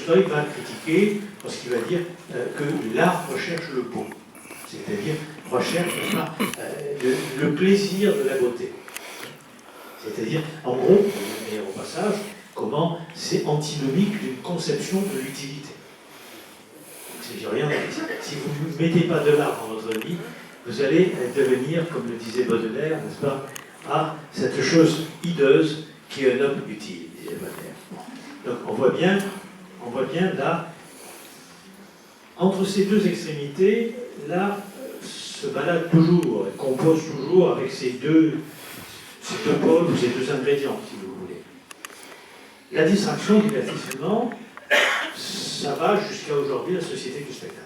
Tolstoï va critiquer lorsqu'il va dire que l'art recherche le beau, c'est-à-dire recherche le plaisir de la beauté. C'est-à-dire, en gros, et au passage, comment c'est antinomique d'une conception de l'utilité. Si vous ne mettez pas de l'art dans votre vie, vous allez devenir, comme le disait Baudelaire, n'est-ce pas, à cette chose hideuse qui est un homme utile, disait Baudelaire. Donc on voit bien là, entre ces deux extrémités, l'art se balade toujours, compose toujours avec ces deux pôles ou ces deux ingrédients, si vous voulez. La distraction, le divertissement, ça va jusqu'à aujourd'hui la société du spectacle.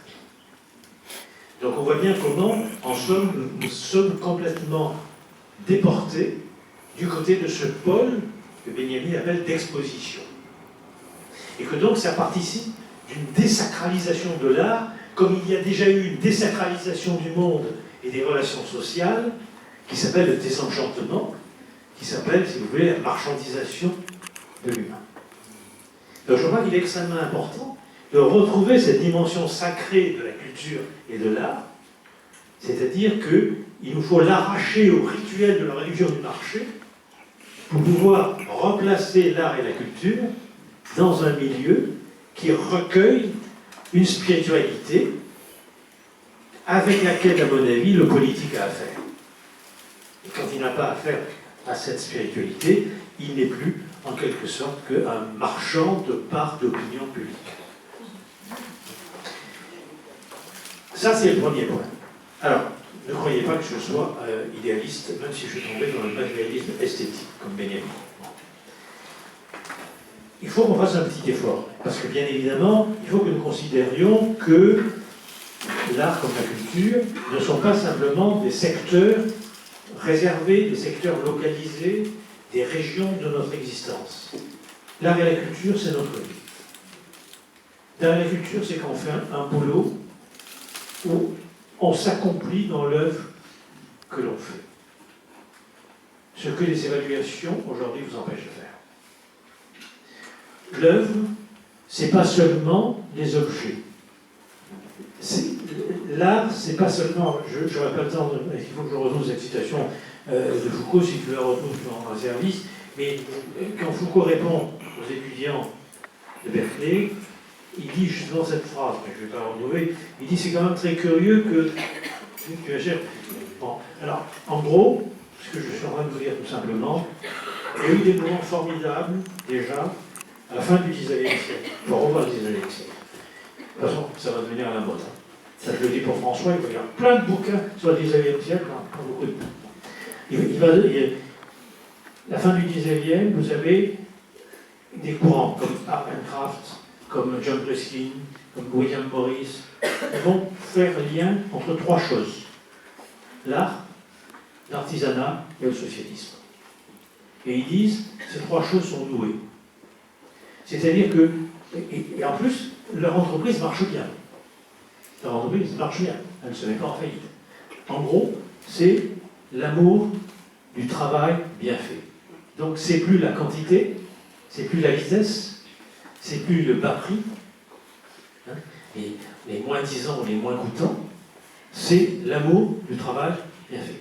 Donc on voit bien comment, en somme, nous sommes complètement déportés du côté de ce pôle que Benjamin appelle d'exposition. Et que donc ça participe d'une désacralisation de l'art, comme il y a déjà eu une désacralisation du monde et des relations sociales, qui s'appelle le désenchantement, qui s'appelle, si vous voulez, la marchandisation de l'humain. Donc je crois qu'il est extrêmement important de retrouver cette dimension sacrée de la culture et de l'art, c'est-à-dire qu'il nous faut l'arracher au rituel de la réduction du marché pour pouvoir remplacer l'art et la culture dans un milieu qui recueille une spiritualité avec laquelle, à mon avis, le politique a affaire. Et quand il n'a pas affaire à cette spiritualité, il n'est plus, en quelque sorte, qu'un marchand de parts d'opinion publique. Ça, c'est le premier point. Alors, ne croyez pas que je sois idéaliste, même si je suis tombé dans le matérialisme esthétique, comme Benjamin. Il faut qu'on fasse un petit effort, parce que bien évidemment, il faut que nous considérions que l'art comme la culture ne sont pas simplement des secteurs réservés, des secteurs localisés, des régions de notre existence. L'art et la culture, c'est notre vie. L'art et la culture, c'est qu'on fait un boulot où on s'accomplit dans l'œuvre que l'on fait. Ce que les évaluations, aujourd'hui, vous empêchent de faire. L'œuvre, c'est pas seulement les objets. L'art, c'est pas seulement. Je n'aurai pas le temps, il faut que je retrouve cette citation de Foucault, si je la retrouve dans un service, mais quand Foucault répond aux étudiants de Berkeley, il dit justement cette phrase, mais je ne vais pas la retrouver, il dit c'est quand même très curieux que. Tu vas bon, alors, en gros, ce que je suis en train de vous dire tout simplement, il y a eu des moments formidables, déjà, à la fin du XIXe siècle. Il faut revoir le XIXe siècle. De toute façon, ça va devenir à la mode. Hein. Ça, je le dis pour François, il va y avoir plein de bouquins sur le XIXe siècle, hein, pas beaucoup de... la fin du XIXe, vous avez des courants comme Art and Craft, comme John Ruskin, comme William Morris, qui vont faire lien entre trois choses. L'art, l'artisanat et le socialisme. Et ils disent, ces trois choses sont nouées. C'est-à-dire que, et en plus, leur entreprise marche bien. Leur entreprise marche bien, elle ne se met pas en faillite. En gros, c'est l'amour du travail bien fait. Donc c'est plus la quantité, c'est plus la vitesse, c'est plus le bas prix, hein, et les moins disants ou les moins coûtants, c'est l'amour du travail bien fait.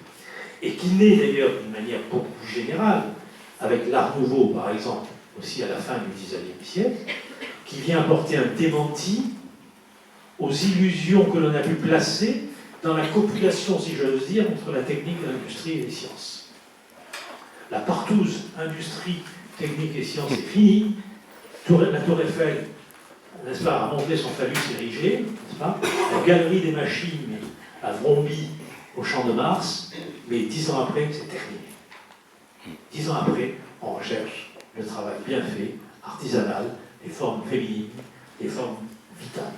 Et qui naît d'ailleurs d'une manière beaucoup plus générale, avec l'art nouveau par exemple, aussi à la fin du XIXe siècle, qui vient apporter un démenti aux illusions que l'on a pu placer dans la copulation, si j'ose dire, entre la technique, l'industrie et les sciences. La partouze industrie, technique et sciences est finie. La Tour Eiffel, n'est-ce pas, a monté son phallus érigé, n'est-ce pas. La galerie des machines à Vromby au Champ de Mars, mais 10 ans après, c'est terminé. 10 ans après, on recherche le travail bien fait, artisanal, les formes féminines, les formes vitales.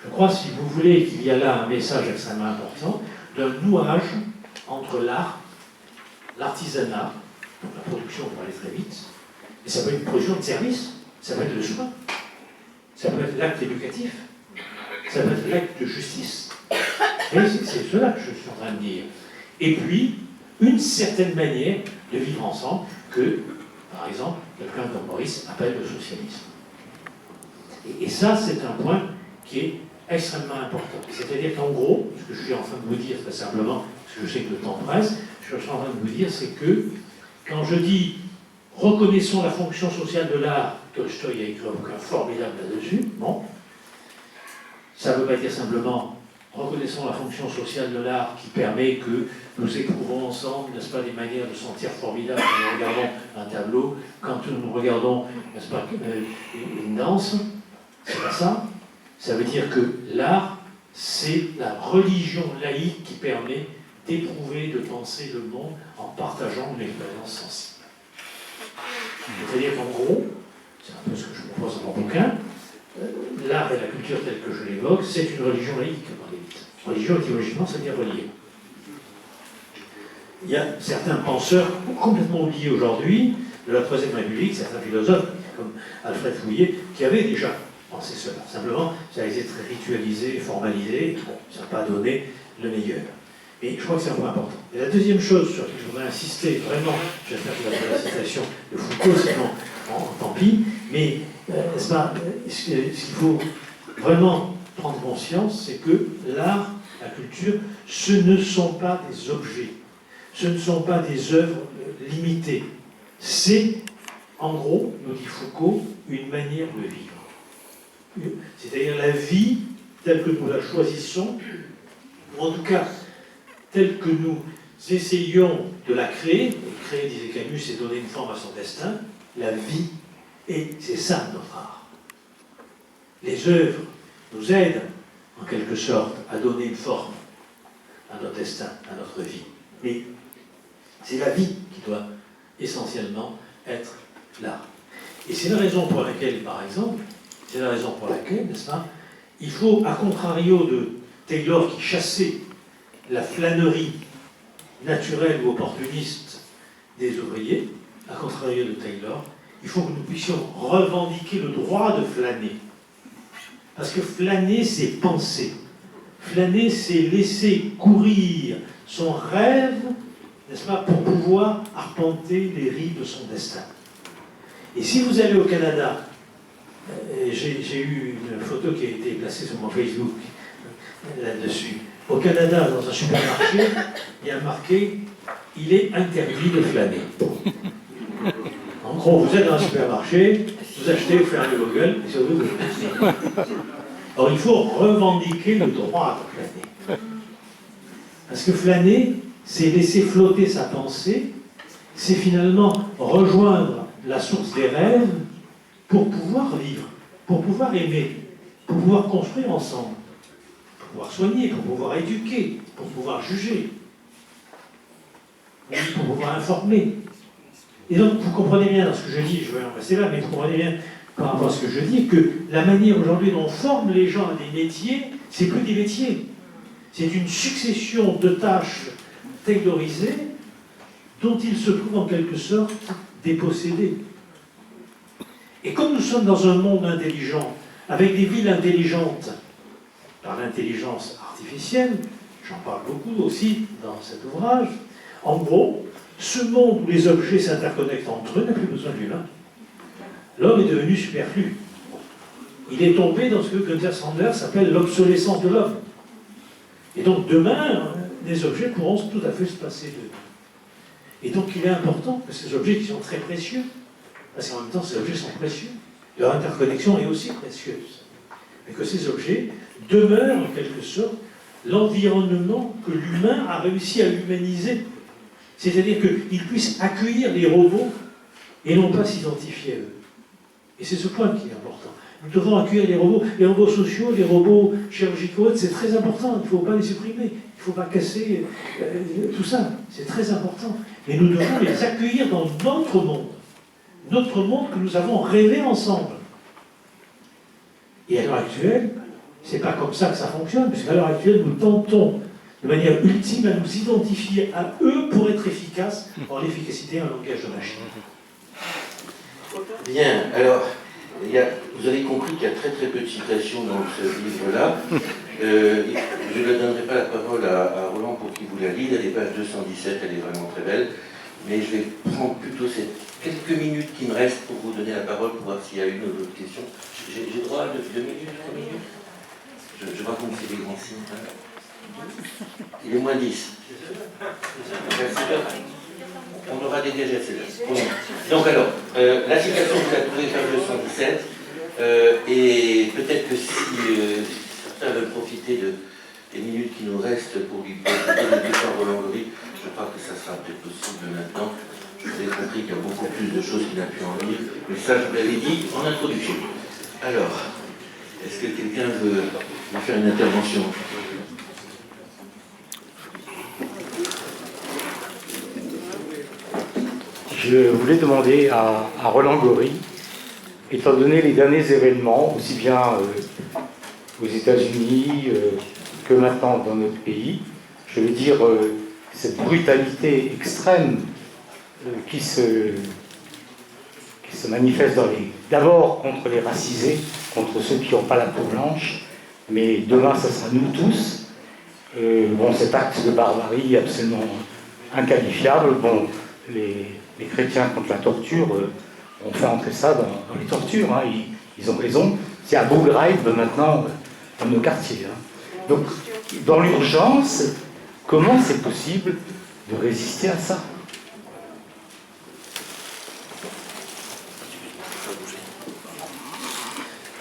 Je crois, si vous voulez, qu'il y a là un message extrêmement important d'un nouage entre l'art, l'artisanat, donc la production pour aller très vite, et ça peut être une production de service, ça peut être le soin, ça peut être l'acte éducatif, ça peut être l'acte de justice. Et c'est cela que je suis en train de dire. Et puis, une certaine manière de vivre ensemble que, par exemple, quelqu'un comme Maurice appelle le socialisme. Et ça, c'est un point qui est extrêmement important. C'est-à-dire qu'en gros, ce que je suis en train de vous dire très simplement, parce que je sais que le temps presse, ce que je suis en train de vous dire, c'est que quand je dis reconnaissons la fonction sociale de l'art, Tolstoï a écrit un bouquin formidable là-dessus, bon, ça ne veut pas dire simplement reconnaissons la fonction sociale de l'art qui permet que nous éprouvons ensemble, n'est-ce pas, des manières de sentir formidables quand nous regardons un tableau, quand nous regardons, n'est-ce pas, une danse, c'est pas ça. Ça veut dire que l'art, c'est la religion laïque qui permet d'éprouver, de penser le monde en partageant une expérience sensible. C'est-à-dire qu'en gros, c'est un peu ce que je propose dans mon bouquin, l'art et la culture telle que je l'évoque, c'est une religion laïque, par limite. Religion, étymologiquement, ça veut dire relier. Il y a certains penseurs complètement oubliés aujourd'hui de la Troisième République, certains philosophes, comme Alfred Fouillet, qui avaient déjà pensé cela. Simplement, ça a été très ritualisé, formalisé, bon, ça n'a pas donné le meilleur. Et je crois que c'est un point important. Et la deuxième chose sur laquelle je voudrais insister, vraiment, j'espère que la citation de Foucault, sinon, tant pis, mais ce qu'il faut vraiment prendre conscience, c'est que l'art, la culture, ce ne sont pas des objets, ce ne sont pas des œuvres limitées. C'est, en gros, nous dit Foucault, une manière de vivre. C'est-à-dire la vie telle que nous la choisissons, ou en tout cas telle que nous essayons de la créer, et créer, disait Camus, c'est donner une forme à son destin, la vie, et c'est ça notre art. Les œuvres nous aident, en quelque sorte, à donner une forme à notre destin, à notre vie. Mais c'est la vie qui doit essentiellement être l'art. Et c'est la raison pour laquelle, par exemple, n'est-ce pas, il faut, à contrario de Taylor qui chassait la flânerie naturelle ou opportuniste des ouvriers, à contrario de Taylor, il faut que nous puissions revendiquer le droit de flâner. Parce que flâner, c'est penser. Flâner, c'est laisser courir son rêve, n'est-ce pas, pour pouvoir arpenter les rives de son destin. Et si vous allez au Canada, j'ai eu une photo qui a été placée sur mon Facebook là-dessus. Au Canada, dans un supermarché, il y a marqué « Il est interdit de flâner ». En gros, vous êtes dans un supermarché, vous achetez, vous fermez vos gueules, et surtout vous flânez. Alors il faut revendiquer le droit de flâner. Parce que flâner, c'est laisser flotter sa pensée, c'est finalement rejoindre la source des rêves pour pouvoir vivre, pour pouvoir aimer, pour pouvoir construire ensemble, pour pouvoir soigner, pour pouvoir éduquer, pour pouvoir juger, pour pouvoir informer. Et donc, vous comprenez bien dans ce que je dis, je vais en rester là, mais vous comprenez bien par rapport à ce que je dis, que la manière aujourd'hui dont on forme les gens à des métiers, c'est plus des métiers. C'est une succession de tâches taylorisées dont ils se trouvent en quelque sorte dépossédés. Et comme nous sommes dans un monde intelligent, avec des villes intelligentes, par l'intelligence artificielle, j'en parle beaucoup aussi dans cet ouvrage, en gros, ce monde où les objets s'interconnectent entre eux n'a plus besoin de l'humain. L'homme est devenu superflu. Il est tombé dans ce que Gunther Sanders appelle l'obsolescence de l'homme. Et donc demain, les objets pourront tout à fait se passer d'eux. Et donc il est important que ces objets qui sont très précieux, parce qu'en même temps ces objets sont précieux, leur interconnexion est aussi précieuse, mais que ces objets demeurent en quelque sorte l'environnement que l'humain a réussi à humaniser. C'est-à-dire qu'ils puissent accueillir les robots et non pas s'identifier à eux. Et c'est ce point qui est important. Nous devons accueillir les robots sociaux, les robots chirurgicaux, c'est très important, il ne faut pas les supprimer, il ne faut pas casser tout ça, c'est très important. Mais nous devons les accueillir dans notre monde que nous avons rêvé ensemble. Et à l'heure actuelle, c'est pas comme ça que ça fonctionne, parce qu'à l'heure actuelle, nous tentons de manière ultime à nous identifier à eux pour être efficaces. Or, l'efficacité est un langage de machine. Bien, alors, vous avez compris qu'il y a très très peu de citations dans ce livre-là. Je ne donnerai pas la parole à Roland pour qu'il vous la lise. Elle est page 217, elle est vraiment très belle. Mais je vais prendre plutôt ces quelques minutes qui me restent pour vous donner la parole pour voir s'il y a une ou l'autre question. J'ai droit de 2 minutes, 3 minutes. Je vois qu'on me fait des grands signes. Hein. Il est moins 10. On aura dégagé celle-là. Donc alors, la citation, vous la trouvez page 217. Et peut-être que si certains veulent profiter des minutes qui nous restent pour lui profiter de l'histoire Roland Gori, je crois que ça sera peut-être possible maintenant. Je vous ai compris qu'il y a beaucoup plus de choses qu'il n'a pu en lire, mais ça, je vous l'avais dit en introduction. Alors, est-ce que quelqu'un veut faire une intervention ? Je voulais demander à Roland Gori, étant donné les derniers événements, aussi bien aux États-Unis que maintenant dans notre pays, je veux dire cette brutalité extrême qui se manifeste d'abord contre les racisés, contre ceux qui n'ont pas la peau blanche, mais demain, ça sera nous tous. Cet acte de barbarie absolument inqualifiable, les chrétiens contre la torture ont fait entrer ça dans les tortures, hein, ils ont raison. C'est Abu Ghraib maintenant dans nos quartiers. Hein. Donc, dans l'urgence, comment c'est possible de résister à ça ?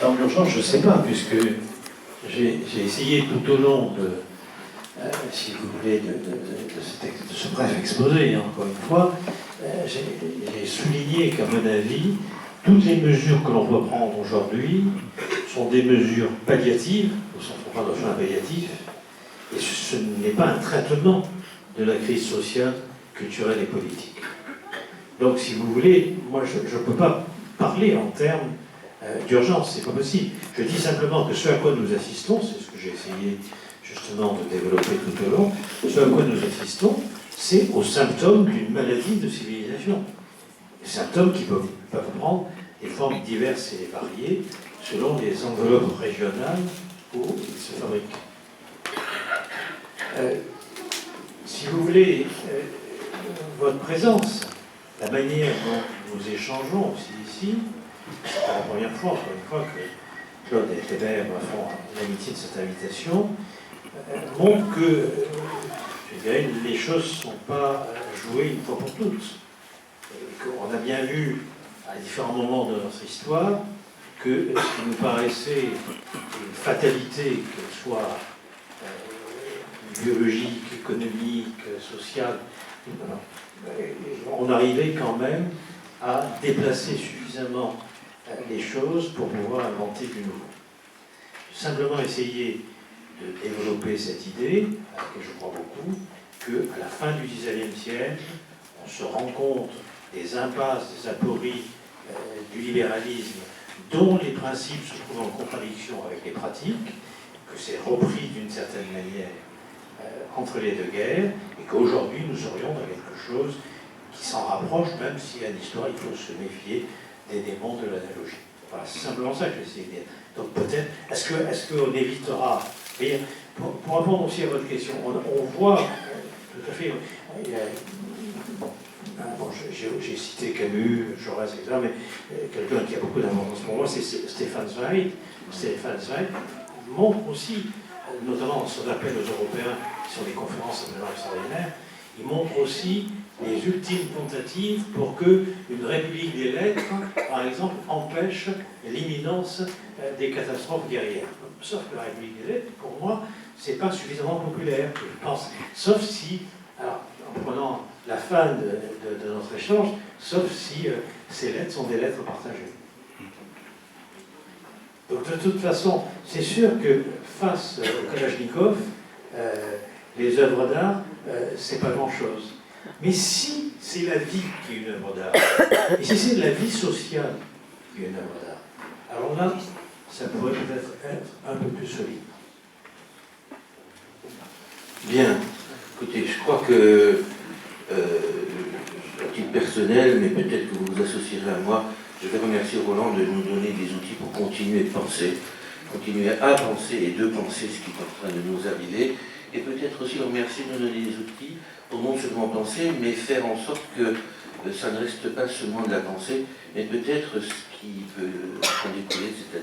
Dans l'urgence, je ne sais pas, puisque j'ai essayé tout au long si vous voulez, de ce bref exposé, encore une fois, j'ai souligné qu'à mon avis, toutes les mesures que l'on doit prendre aujourd'hui sont des mesures palliatives, au sens qu'on parle de soins palliatifs, et ce n'est pas un traitement de la crise sociale, culturelle et politique. Donc, si vous voulez, moi, je ne peux pas parler en termes d'urgence, c'est pas possible. Je dis simplement que ce à quoi nous assistons, c'est ce que j'ai essayé justement de développer tout au long, ce à quoi nous assistons, c'est aux symptômes d'une maladie de civilisation. Des symptômes qui peuvent prendre des formes diverses et variées selon les enveloppes régionales où ils se fabriquent. Si vous voulez, votre présence, la manière dont nous échangeons aussi ici, c'est pas la première fois, encore une fois, que Claude et Hébert font l'amitié de cette invitation, montre que, je dirais, les choses ne sont pas jouées une fois pour toutes. On a bien vu, à différents moments de notre histoire, que ce qui nous paraissait une fatalité, qu'elle soit biologique, économique, sociale, on arrivait quand même à déplacer suffisamment les choses pour pouvoir inventer du nouveau. Simplement essayer de développer cette idée, à laquelle je crois beaucoup, qu'à la fin du XIXe siècle, on se rend compte des impasses, des apories du libéralisme, dont les principes se trouvent en contradiction avec les pratiques, que c'est repris d'une certaine manière entre les deux guerres, et qu'aujourd'hui nous serions dans quelque chose qui s'en rapproche, même si à l'histoire il faut se méfier des démons de l'analogie. Voilà, c'est simplement ça que j'essaie de dire. Donc peut-être, est-ce qu'on évitera, pour répondre aussi à votre question, on voit tout à fait, j'ai cité Camus, Jaurès, etc., mais quelqu'un qui a beaucoup d'importance pour moi, c'est Stefan Zweig. Stefan Zweig montre aussi, notamment dans son appel aux Européens sur les conférences absolument extraordinaires, il montre aussi les ultimes tentatives pour qu'une république des lettres, par exemple, empêche l'imminence des catastrophes guerrières. Sauf que la république des lettres, pour moi, c'est pas suffisamment populaire, je pense. Sauf si, alors, en prenant la fin de notre échange, sauf si ces lettres sont des lettres partagées. Donc de toute façon, c'est sûr que face au Kalachnikov, les œuvres d'art, c'est pas grand-chose. Mais si c'est la vie qui est une œuvre d'art, et si c'est de la vie sociale qui est une œuvre d'art, alors là, ça pourrait peut-être être un peu plus solide. Bien. Écoutez, je crois que, à titre personnel, mais peut-être que vous vous associerez à moi, je vais remercier Roland de nous donner des outils pour continuer de penser, continuer à penser et de penser ce qui est en train de nous arriver, et peut-être aussi remercier de nous donner des outils pour non seulement penser, mais faire en sorte que ça ne reste pas seulement de la pensée, mais peut-être ce qui peut en découler, c'est-à-dire